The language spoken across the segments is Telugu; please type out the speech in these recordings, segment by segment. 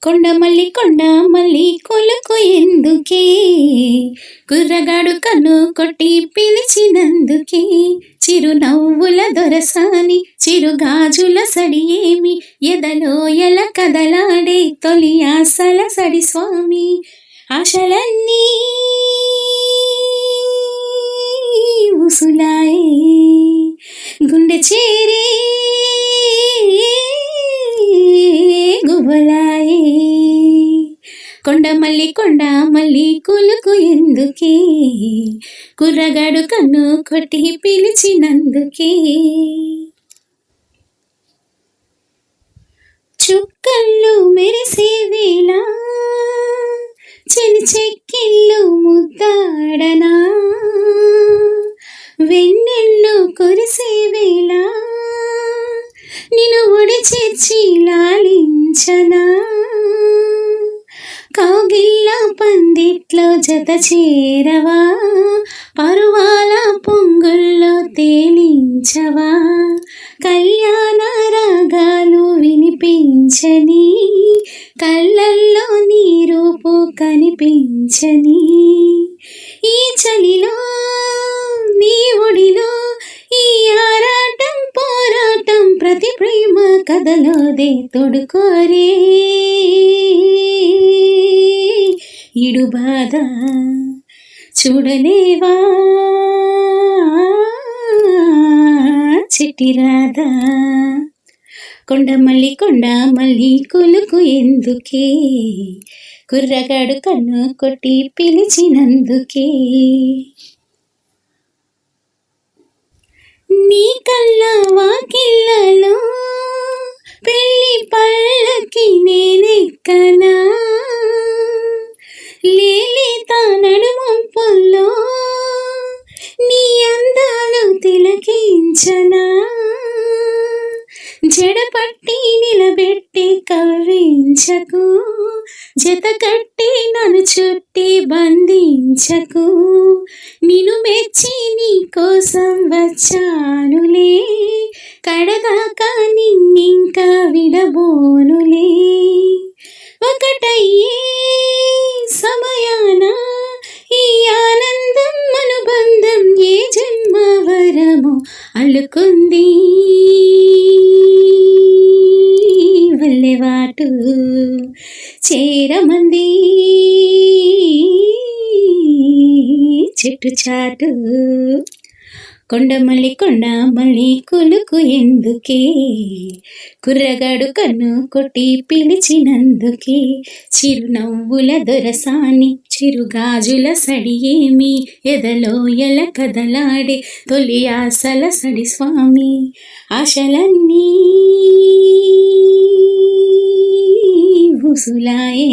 కొండ మల్లి కొలుకు ఎందుకే, కుర్రగాడు కన్ను కొట్టి పిలిచినందుకే, చిరునవ్వుల దొరసాని చిరుగాజుల సడి ఏమి, ఎదలో ఎల కదలాడే తొలి ఆశల సడి స్వామి. ఆశలన్నీ ఉసులాయే, గుండె చేరే గుబలాయే. కొండ మల్లి కులుకు ఎందుకే, కుర్రగాడు కన్ను కొట్టి పిలిచినందుకే. చుక్కళ్ళు మెరిసే వేళ చెలి చెక్కిళ్ళు ముద్దాడనా, వెన్నెళ్ళు కురిసే వేళ నిన్ను ఒడి చేర్చి లాలించనా, కౌగిళ్ళ పందిట్లో జత చేరవా, పరువాల పొంగుల్లో తేలించవా, కళ్యాణ రాగాలు వినిపించని, కళ్ళల్లో నీ రూపు కనిపించని, ఈ చలిలో నీ ఒడిలో ఈ ఆరాటం పోరాటం, ప్రతి ప్రేమ కథలోదే తొడుకోరే ఇడు బాధ చూడలేవా చిట్టిరాధా. కొండ మల్లి కొలుకు ఎందుకే, కుర్రగాడు కన్ను కొట్టి పిలిచినందుకే. నీ కళ్ళ వాకిళ్ళలో పెళ్ళి పళ్ళకి నేనెక్కనా, లేలేత నడుమంపుల్లో నీ అందాలు తిలకించనా, జడపట్టి నిలబెట్టి కవ్వించకు, జత కట్టి నన్ను చుట్టి బంధించకు, నిన్ను మెచ్చి నీ కోసం వచ్చానులే, కడదాకా నిన్నింకా విడబోనులే. ఒకటయ్యే సమయాన ఈ ఆనందం అనుబంధం ఏ జన్మ వరమో అల్లుకుంది వల్లెవాటు చేరమంది చెట్టు చాటు. కొండ మల్లి కొలుకు ఎందుకే, కుర్రగాడు కన్ను కొట్టి పిలిచినందుకే, చిరునవ్వుల దొరసాని చిరుగాజుల సడి ఏమి, ఎదలో ఎల కదలాడే తొలి ఆశల సడి స్వామి. ఆశలన్నీ ఉసులాయే,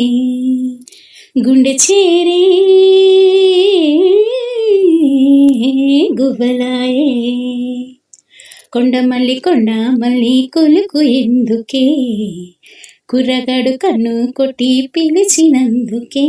గుండె చేరే గుబలాయే. కొండ మల్లి కొలుకు ఎందుకే, కుర్రగాడు కన్ను కొట్టి పిలిచినందుకే.